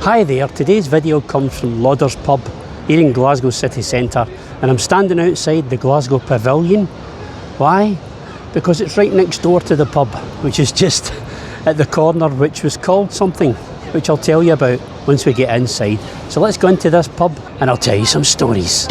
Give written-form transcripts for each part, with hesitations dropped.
Hi there, today's video comes from Lauder's pub here in Glasgow city centre, and I'm standing outside the Glasgow Pavilion. Why? Because it's right next door to the pub, which is just at the corner, which was called something, which I'll tell you about once we get inside. So let's go into this pub and I'll tell you some stories.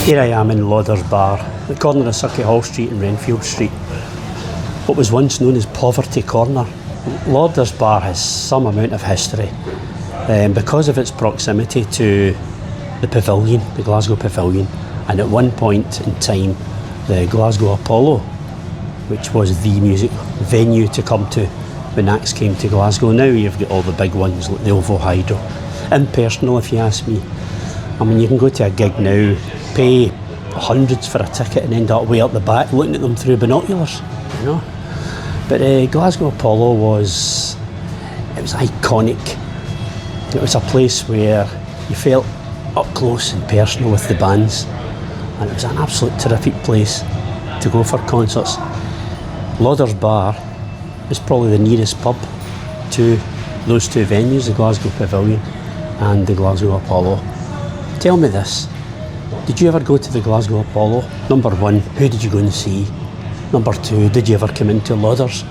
Here I am in Lauder's bar, at the corner of Sauchiehall Street and Renfield Street, what was once known as Poverty Corner. Lauder's bar has some amount of history because of its proximity to the Pavilion, the Glasgow Pavilion, and at one point in time the Glasgow Apollo, which was the music venue to come to when acts came to Glasgow. Now you've got all the big ones like the OVO Hydro. Impersonal, if you ask me. I mean, you can go to a gig now, pay hundreds for a ticket and end up way up the back looking at them through binoculars, you know. But Glasgow Apollo was iconic. It was a place where you felt up close and personal with the bands, and it was an absolute terrific place to go for concerts. Lauder's bar is probably the nearest pub to those two venues, the Glasgow Pavilion and the Glasgow Apollo. Tell me this, did you ever go to the Glasgow Apollo? Number one, who did you go and see? Number two, did you ever come into Lauder's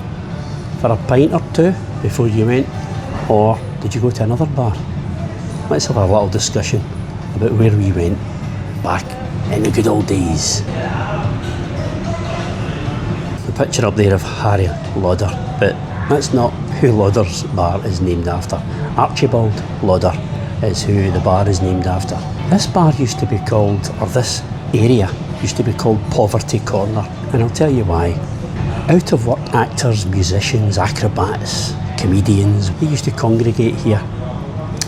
for a pint or two before you went? Or did you go to another bar? Let's have a little discussion about where we went back in the good old days. The picture up there of Harry Lauder, but that's not who Lauder's bar is named after. Archibald Lauder is who the bar is named after. This bar used to be called, or this area used to be called Poverty Corner, and I'll tell you why. Out of work actors, musicians, acrobats, comedians, they used to congregate here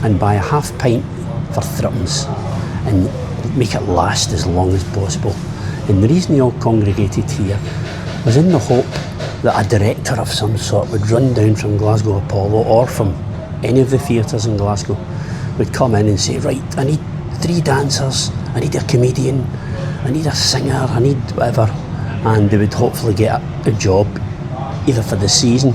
and buy a half pint for threepence and make it last as long as possible. And the reason they all congregated here was in the hope that a director of some sort would run down from Glasgow Apollo or from any of the theatres in Glasgow, would come in and say, right, I need 3 dancers, I need a comedian, I need a singer, I need whatever, and they would hopefully get a job either for the season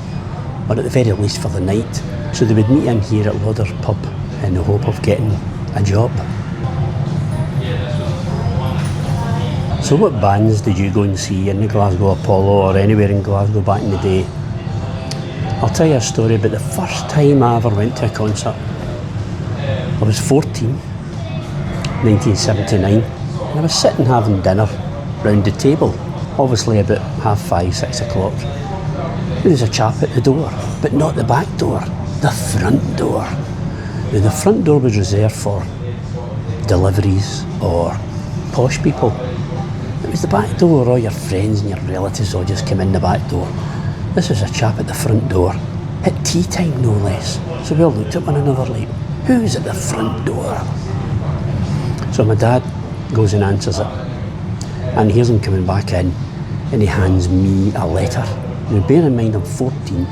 or at the very least for the night. So they would meet in here at Lauder's pub in the hope of getting a job. So what bands did you go and see in the Glasgow Apollo or anywhere in Glasgow back in the day? I'll tell you a story about the first time I ever went to a concert. I was 14, 1979, and I was sitting having dinner round the table, obviously about 5:30, 6 o'clock. There was a chap at the door, but not the back door, the front door. Now, the front door was reserved for deliveries or posh people. It was the back door, all your friends and your relatives all just come in the back door. This was a chap at the front door, at tea time no less. So we all looked at one another like, who's at the front door? So my dad goes and answers it, and hears him coming back in, and he hands me a letter. Now bear in mind I'm 14.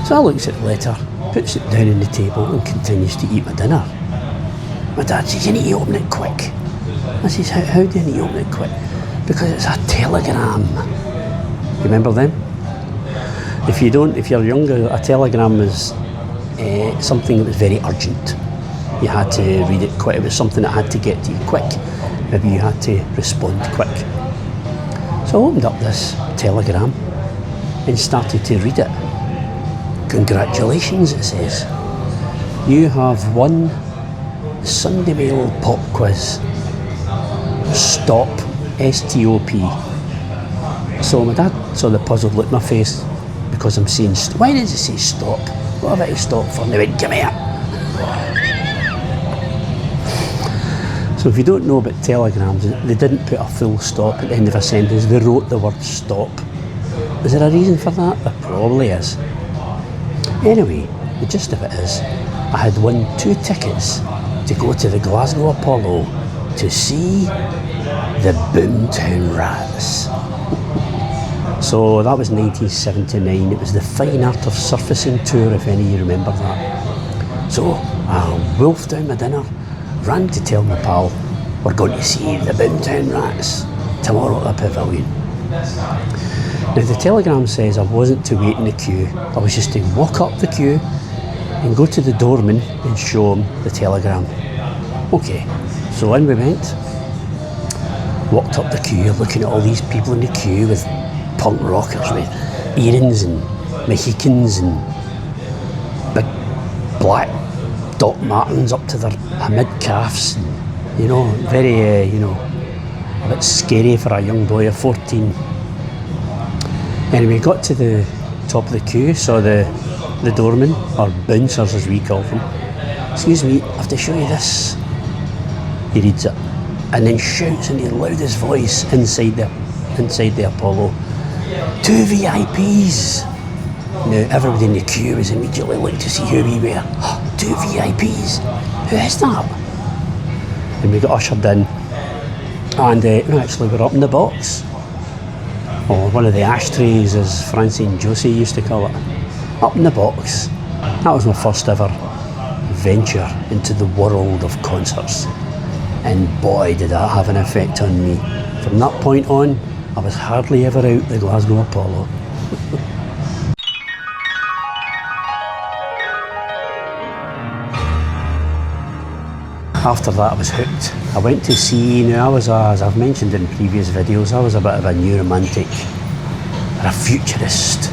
So I looks at the letter, puts it down on the table and continues to eat my dinner. My dad says, you need to open it quick. I says, how do you need to open it quick? Because it's a telegram. You remember them? If you're younger, a telegram was something that was very urgent. You had to read it quick. It was something that had to get to you quick. Maybe you had to respond quick. So I opened up this telegram and started to read it. Congratulations, it says. You have won the Sunday Mail Pop Quiz. Stop, S-T-O-P. So my dad saw the puzzled look on my face because I'm saying, why does it say stop? What have I to stop for? And they went, come here. So if you don't know about telegrams, they didn't put a full stop at the end of a sentence, they wrote the word stop. Is there a reason for that? There probably is. Anyway, the gist of it is, I had won 2 tickets to go to the Glasgow Apollo to see the Boomtown Rats. So that was 1979. It was the Fine Art of Surfacing tour, if any of you remember that. So I wolfed down my dinner, ran to tell my pal, we're going to see the Boomtown Rats tomorrow at the Pavilion. Now the telegram says I wasn't to wait in the queue, I was just to walk up the queue and go to the doorman and show him the telegram. Okay, so in we went, walked up the queue, looking at all these people in the queue with punk rockers with earrings and Mohicans and big black Doc Martens up to their mid-calves, and, you know, very, you know, a bit scary for a young boy of 14. Anyway, got to the top of the queue, saw the doorman, or bouncers as we call them. Excuse me, I have to show you this. He reads it, and then shouts in his loudest voice inside the Apollo, 2 VIPs. Now everybody in the queue was immediately looking to see who we were. 2 VIPs? Who is that? And we got ushered in, and actually we're up in the box. Or one of the ashtrays, as Francie and Josie used to call it. Up in the box. That was my first ever venture into the world of concerts. And boy, did that have an effect on me. From that point on, I was hardly ever out the Glasgow Apollo. After that I was hooked. I went to see, now I was, as I've mentioned in previous videos, I was a bit of a new romantic, or a futurist.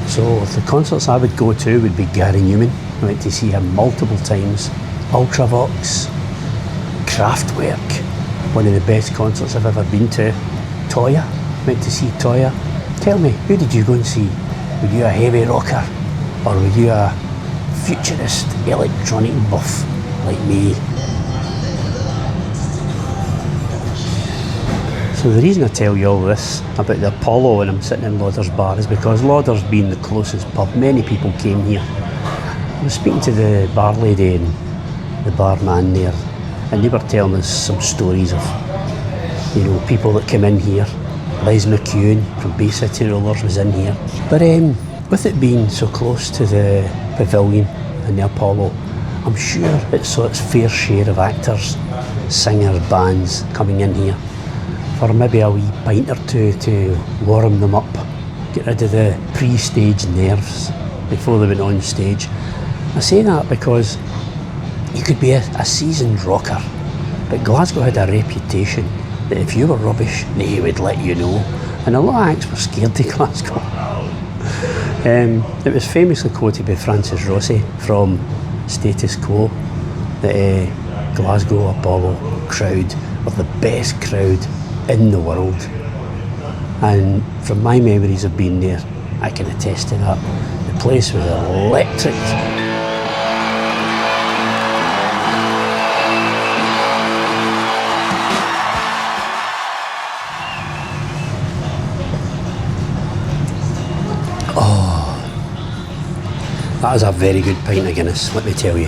So the concerts I would go to would be Gary Newman. I went to see him multiple times. Ultravox, Kraftwerk, one of the best concerts I've ever been to. Toya, went to see Toya. Tell me, who did you go and see? Were you a heavy rocker, or were you a futurist electronic buff like me? So the reason I tell you all this about the Apollo when I'm sitting in Lauder's bar is because Lauder's been the closest pub. Many people came here. I was speaking to the bar lady and the barman there, and they were telling us some stories of, you know, people that come in here. Les McEwen from Bay City Rollers was in here. But with it being so close to the Pavilion and the Apollo, I'm sure it saw its fair share of actors, singers, bands coming in here for maybe a wee pint or two to warm them up, get rid of the pre-stage nerves before they went on stage. I say that because you could be a seasoned rocker, but Glasgow had a reputation that if you were rubbish, they would let you know, and a lot of acts were scared to Glasgow. It was famously quoted by Francis Rossi from Status Quo that Glasgow Apollo crowd were the best crowd in the world, and from my memories of being there, I can attest to that. The place was electric. Oh, that was a very good pint of Guinness, let me tell you.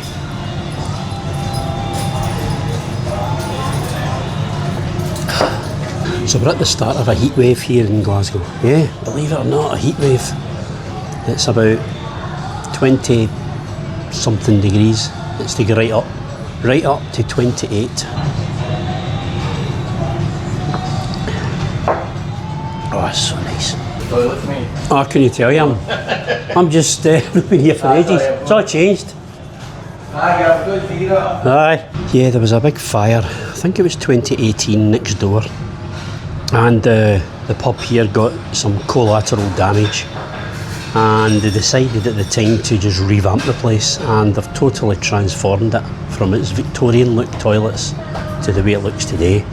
So we're at the start of a heat wave here in Glasgow. Yeah, believe it or not, a heat wave. It's about 20 something degrees. It's to go right up to 28. Oh, it's so nice. Oh, can you tell you, I'm just been here for ages. It's all changed. Aye. Yeah, there was a big fire. I think it was 2018 next door. And the pub here got some collateral damage, and they decided at the time to just revamp the place, and they've totally transformed it from its Victorian look toilets to the way it looks today.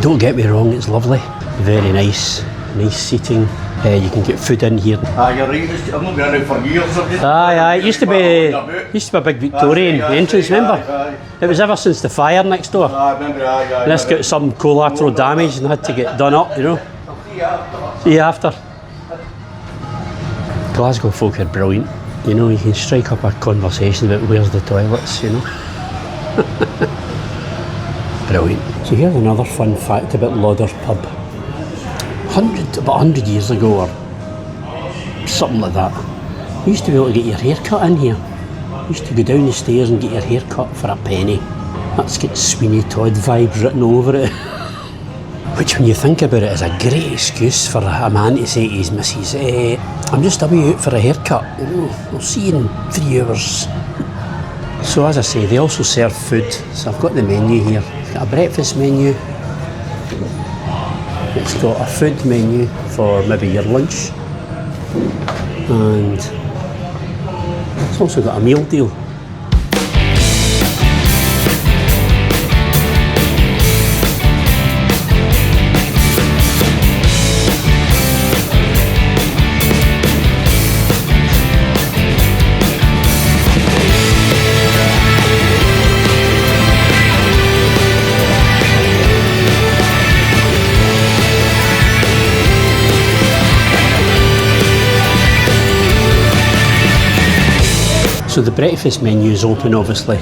Don't get me wrong, it's lovely, very nice seating. You can get food in here. You're right, I've not been around for years. Aye, it used to be a big Victorian entrance, remember? It was ever since the fire next door. I remember, And this got some collateral damage and had to get done up, you know. See you after. Glasgow folk are brilliant. You know, you can strike up a conversation about where's the toilets, you know. Brilliant. So here's another fun fact about Lauder's pub. About 100 years ago or something like that, you used to be able to get your hair cut in here. You used to go down the stairs and get your hair cut for a penny. That's got Sweeney Todd vibes written over it. Which, when you think about it, is a great excuse for a man to say to his missus, I'm just away out for a haircut, you know, I'll see you in 3 hours. So as I say, they also serve food. So I've got the menu here. It's got a breakfast menu. It's got a food menu for maybe your lunch. And it's also got a meal deal. So the breakfast menu is open obviously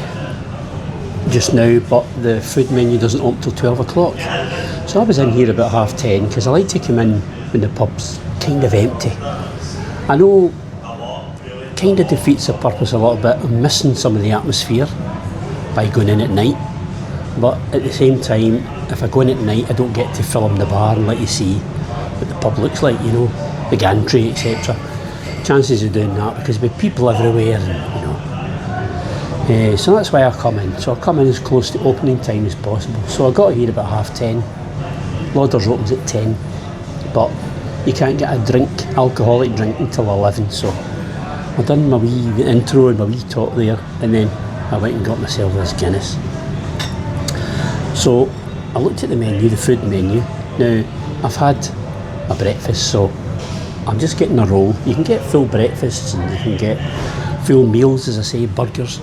just now, but the food menu doesn't open till 12 o'clock. So I was in here about 10:30 because I like to come in when the pub's kind of empty. I know kind of defeats the purpose a little bit. I'm missing some of the atmosphere by going in at night, but at the same time, if I go in at night I don't get to film the bar and let you see what the pub looks like, you know, the gantry, etc. Chances of doing that because there'll be people everywhere, and, you know. So that's why I come in. So I come in as close to opening time as possible. So I got here about 10:30. Lauder's opens at 10, but you can't get a drink, alcoholic drink, until 11. So I done my wee intro and my wee talk there, and then I went and got myself this Guinness. So I looked at the menu, the food menu. Now I've had a breakfast, so I'm just getting a roll. You can get full breakfasts and you can get full meals, as I say, burgers.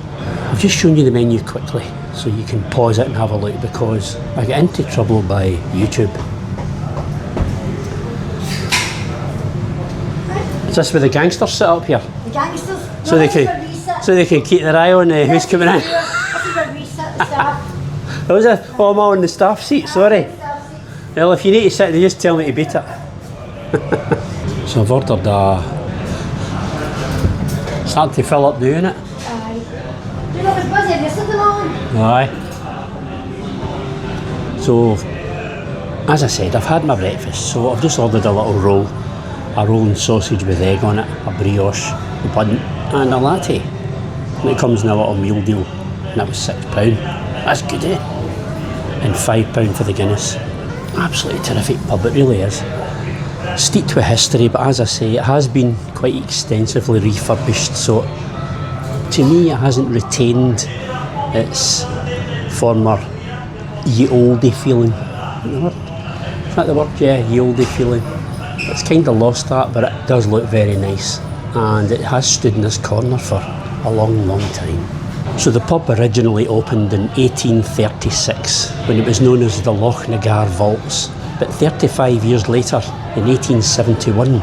I've just shown you the menu quickly so you can pause it and have a look, because I get into trouble by YouTube. Is this where the gangsters sit up here? The gangsters? So they can keep their eye on who's coming in. This is where we sit, the staff. Oh, is it? Oh, I'm on the staff seat, sorry. Well, if you need to sit, they just tell me to beat it. So I've ordered starting to fill up doing it. Aye. You know, it was busy yesterday morning. Aye. So, as I said, I've had my breakfast, so I've just ordered a little roll. A roll and sausage with egg on it, a brioche, a bun and a latte. And it comes in a little meal deal, and that was £6. That's good, eh? And £5 for the Guinness. Absolutely terrific pub, it really is. Steeped with history, but as I say, it has been quite extensively refurbished, so to me it hasn't retained its former ye olde feeling. Is that the word? Yeah, ye olde feeling. It's kind of lost that, but it does look very nice, and it has stood in this corner for a long, long time. So the pub originally opened in 1836 when it was known as the Loch Nagar Vaults, but 35 years later, in 1871,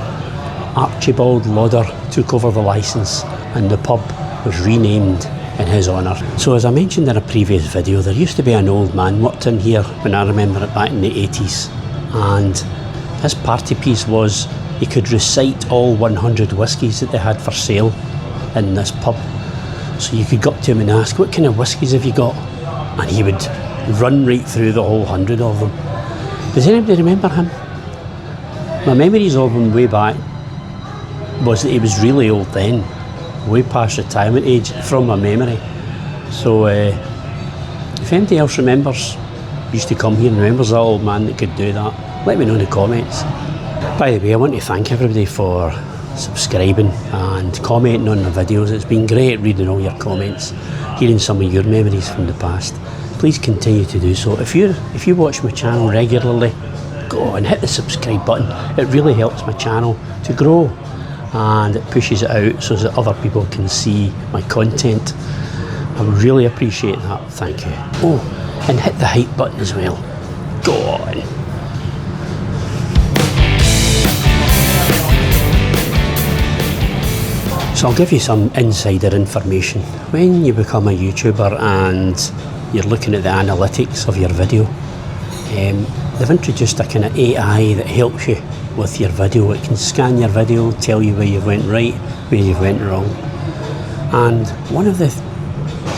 Archibald Lauder took over the licence and the pub was renamed in his honour. So as I mentioned in a previous video, there used to be an old man worked in here when I remember it back in the 80s, and his party piece was he could recite all 100 whiskies that they had for sale in this pub. So you could go up to him and ask, what kind of whiskies have you got? And he would run right through the whole 100 of them. Does anybody remember him? My memories of him way back was that he was really old then, way past retirement age from my memory. So if anybody else remembers, used to come here and remembers that old man that could do that, let me know in the comments. By the way, I want to thank everybody for subscribing and commenting on the videos. It's been great reading all your comments, hearing some of your memories from the past. Please continue to do so. If you watch my channel regularly, go and hit the subscribe button. It really helps my channel to grow, and it pushes it out so that other people can see my content. I would really appreciate that, thank you. Oh, and hit the hype button as well. Go on. So I'll give you some insider information. When you become a YouTuber and you're looking at the analytics of your video, they've introduced a kind of AI that helps you with your video. It can scan your video, tell you where you went right, where you went wrong. And one of the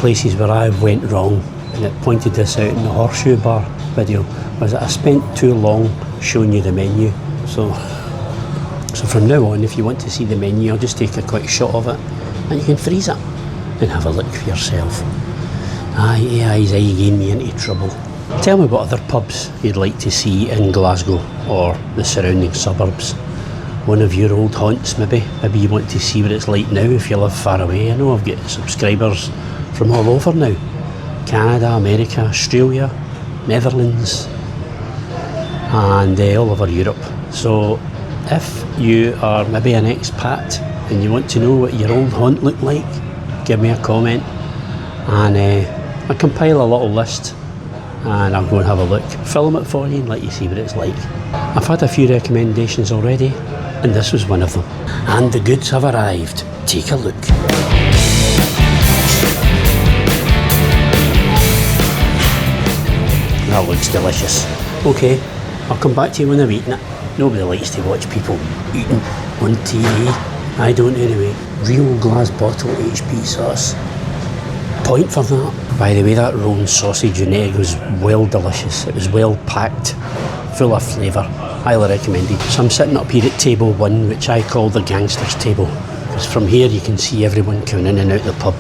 places where I went wrong, and it pointed this out in the horseshoe bar video, was that I spent too long showing you the menu. So from now on, if you want to see the menu, I'll just take a quick shot of it and you can freeze it and have a look for yourself. AI's getting me into trouble. Tell me what other pubs you'd like to see in Glasgow or the surrounding suburbs. One of your old haunts maybe. Maybe you want to see what it's like now if you live far away. I know I've got subscribers from all over now. Canada, America, Australia, Netherlands, and all over Europe. So if you are maybe an expat and you want to know what your old haunt looked like, give me a comment and I compile a little list and I'll go and have a look, film it for you and let you see what it's like. I've had a few recommendations already and this was one of them. And the goods have arrived. Take a look. That looks delicious. Okay, I'll come back to you when I've eaten it. Nobody likes to watch people eating on TV. I don't anyway. Real glass bottle HP sauce. Point for that. By the way, that rolled sausage and egg was well delicious. It was well packed, full of flavour. Highly recommended. So I'm sitting up here at table 1, which I call the gangsters table. Because from here you can see everyone coming in and out the pub.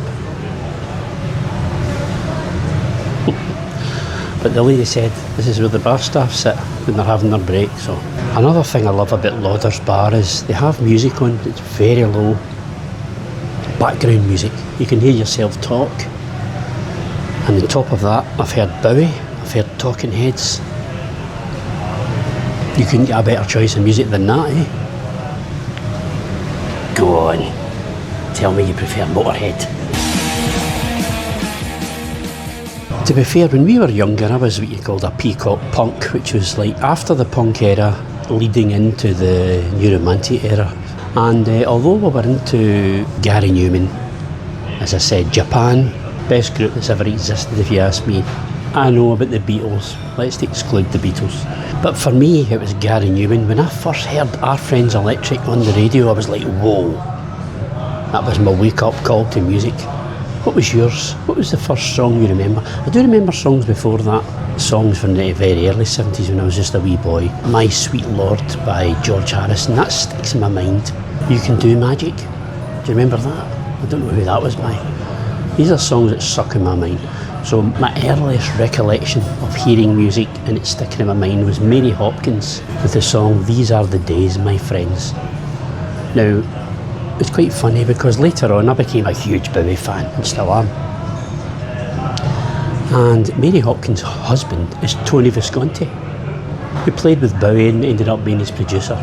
But the lady said this is where the bar staff sit when they're having their break. So another thing I love about Lauder's bar is they have music on. It's very low. Background music. You can hear yourself talk. And on top of that, I've heard Bowie, I've heard Talking Heads. You couldn't get a better choice of music than that, eh? Go on. Tell me you prefer Motorhead. To be fair, when we were younger, I was what you called a peacock punk, which was like after the punk era, leading into the new romantic era. And although we were into Gary Newman, as I said, Japan, best group that's ever existed if you ask me. I know about the Beatles, let's exclude the Beatles. But for me, it was Gary Newman. When I first heard Our Friends Electric on the radio, I was like, whoa. That was my wake-up call to music. What was yours? What was the first song you remember? I do remember songs before that. Songs from the very early 70s when I was just a wee boy. My Sweet Lord by George Harrison, that sticks in my mind. You Can Do Magic. Do you remember that? I don't know who that was by. These are songs that stuck in my mind. So my earliest recollection of hearing music and it sticking in my mind was Mary Hopkins with the song These Are the Days, My Friends. Now, it's quite funny because later on I became a huge Bowie fan and still am. And Mary Hopkins' husband is Tony Visconti, who played with Bowie and ended up being his producer.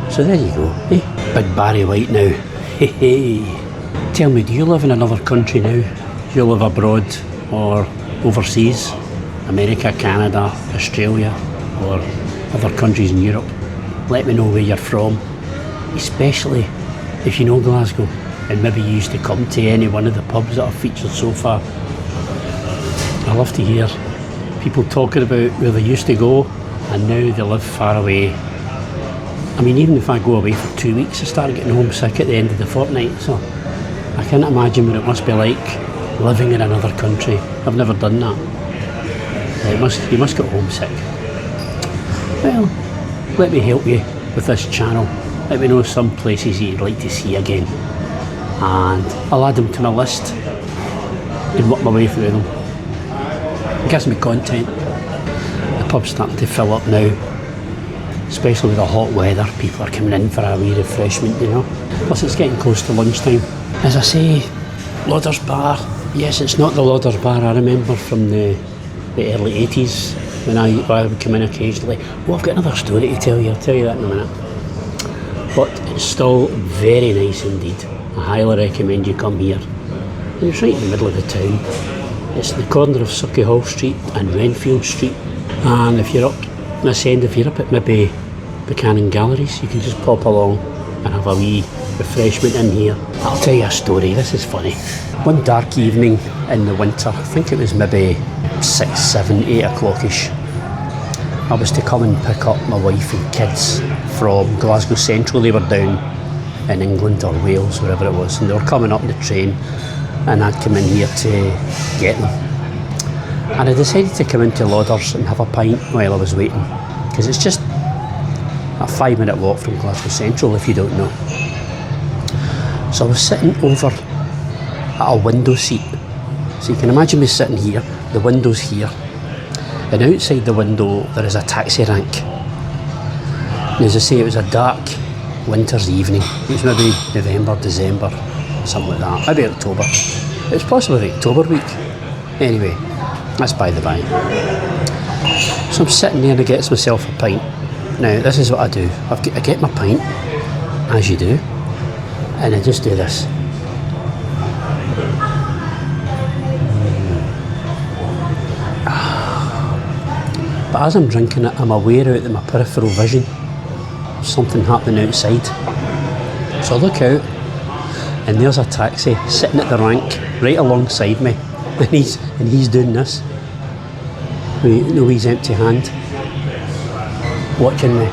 So there you go, eh? Big Barry White now. Hey. Tell me, do you live in another country now? Do you live abroad or overseas? America, Canada, Australia, or other countries in Europe? Let me know where you're from, especially if you know Glasgow and maybe you used to come to any one of the pubs that I've featured so far. I love to hear people talking about where they used to go and now they live far away. I mean, even if I go away for 2 weeks, I start getting homesick at the end of the fortnight, so I can't imagine what it must be like living in another country. I've never done that. You must get homesick. Well, let me help you with this channel. Let me know some places you'd like to see again. And I'll add them to my list and work my way through them. It gives me content. The pub's starting to fill up now, especially with the hot weather. People are coming in for a wee refreshment, you know. Plus it's getting close to lunchtime. As I say, Lauder's Bar. Yes, it's not the Lauder's Bar I remember from the early 80s when I would come in occasionally. Oh, I've got another story to tell you. I'll tell you that in a minute. But it's still very nice indeed. I highly recommend you come here. And it's right in the middle of the town. It's the corner of Sauchiehall Street and Renfield Street. And if you're up this end, if you're up at maybe Buchanan Galleries, you can just pop along and have a wee refreshment in here. I'll tell you a story, this is funny. One dark evening in the winter, I think it was maybe 6, 7, 8 o'clock-ish, I was to come and pick up my wife and kids from Glasgow Central. They were down in England or Wales, wherever it was, and they were coming up the train, and I'd come in here to get them. And I decided to come into Lauder's and have a pint while I was waiting, because it's just a 5-minute walk from Glasgow Central, if you don't know. So I was sitting over at a window seat. So you can imagine me sitting here, the window's here, and outside the window there is a taxi rank. And as I say, it was a dark winter's evening. It was maybe November, December, something like that, maybe October. It was possibly the October week. Anyway, that's by the by. So I'm sitting there and I get myself a pint. Now, this is what I do. I get my pint, as you do, and I just do this. But as I'm drinking it, I'm aware out of my peripheral vision of something happening outside. So I look out, and there's a taxi sitting at the rank right alongside me, and he's doing this with his empty hand, watching me.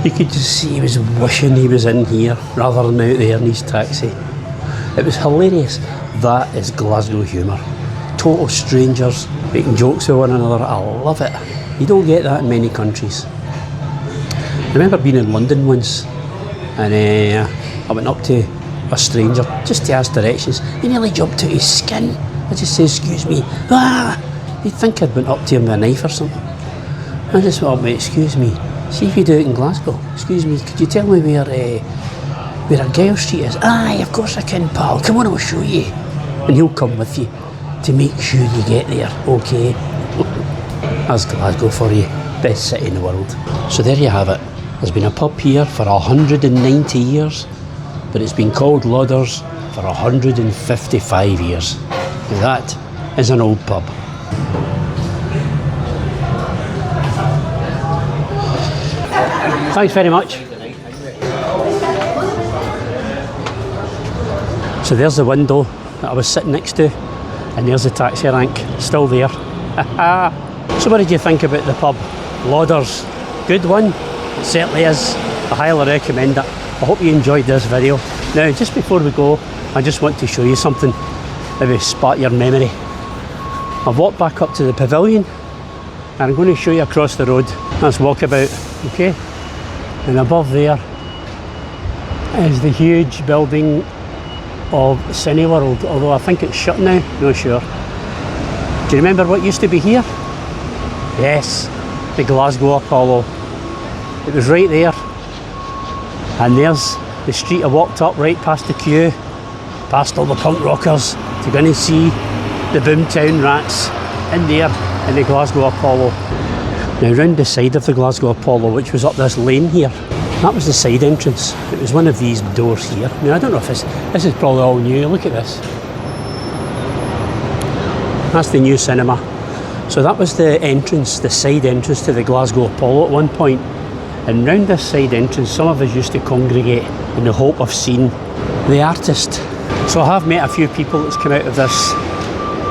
You could just see he was wishing he was in here rather than out there in his taxi. It was hilarious. That is Glasgow humour. Total strangers making jokes with one another. I love it. You don't get that in many countries. I remember being in London once, and I went up to a stranger just to ask directions. He nearly jumped out his skin. I just said, "Excuse me." He'd think I'd went up to him with a knife or something. I just went up, "Mate, excuse me. See if you do it in Glasgow. Excuse me, could you tell me where Archibald Street is?" "Aye, of course I can, pal. Come on, I'll show you." And he'll come with you to make sure you get there, okay? That's Glasgow for you. Best city in the world. So there you have it. There's been a pub here for 190 years, but it's been called Lauder's for 155 years. That is an old pub. Thanks very much. So there's the window that I was sitting next to, and there's the taxi rank, still there. So what did you think about the pub? Lauder's, good one? It certainly is. I highly recommend it. I hope you enjoyed this video. Now, just before we go, I just want to show you something, maybe spark your memory. I've walked back up to the pavilion, and I'm going to show you across the road. That's Walkabout, okay? And above there is the huge building of Cineworld, although I think it's shut now, not sure. Do you remember what used to be here? Yes, the Glasgow Apollo. It was right there. And there's the street I walked up right past the queue, past all the punk rockers, to go and see the Boomtown Rats in there in the Glasgow Apollo. Now round the side of the Glasgow Apollo, which was up this lane here, that was the side entrance. It was one of these doors here. Now I don't know if this is probably all new. Look at this. That's the new cinema. So that was the entrance, the side entrance to the Glasgow Apollo at one point. And round this side entrance, some of us used to congregate in the hope of seeing the artist. So I have met a few people that's come out of this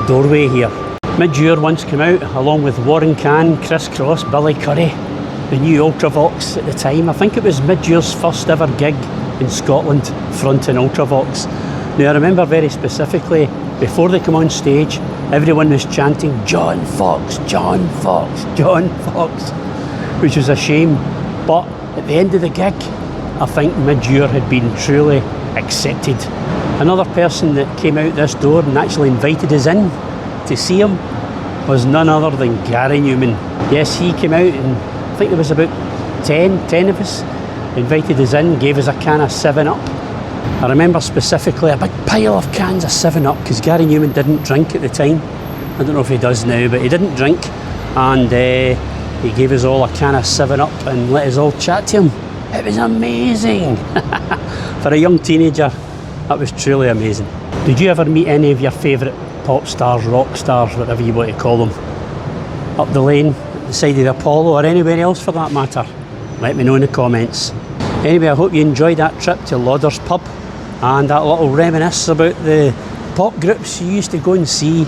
doorway here. Midure once came out, along with Warren Cann, Chris Cross, Billy Curry, the new Ultravox at the time. I think it was Midure's first ever gig in Scotland, fronting Ultravox. Now I remember very specifically, before they come on stage, everyone was chanting, "John Fox, John Fox, John Fox," which was a shame. But at the end of the gig, I think Midure had been truly accepted. Another person that came out this door and actually invited us in to see him was none other than Gary Newman. Yes, he came out, and I think there was about 10 of us, invited us in, gave us a can of 7-Up. I remember specifically a big pile of cans of 7-Up, because Gary Newman didn't drink at the time. I don't know if he does now, but he didn't drink, and he gave us all a can of 7-Up and let us all chat to him. It was amazing. For a young teenager, that was truly amazing. Did you ever meet any of your favourite pop stars, rock stars, whatever you want to call them, up the lane, at the side of the Apollo, or anywhere else for that matter? Let me know in the comments. Anyway, I hope you enjoyed that trip to Lauder's pub and that little reminisce about the pop groups you used to go and see.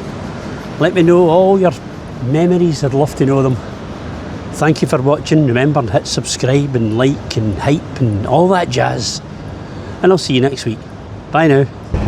Let me know all your memories, I'd love to know them. Thank you for watching. Remember, hit subscribe and like and hype and all that jazz. And I'll see you next week. Bye now.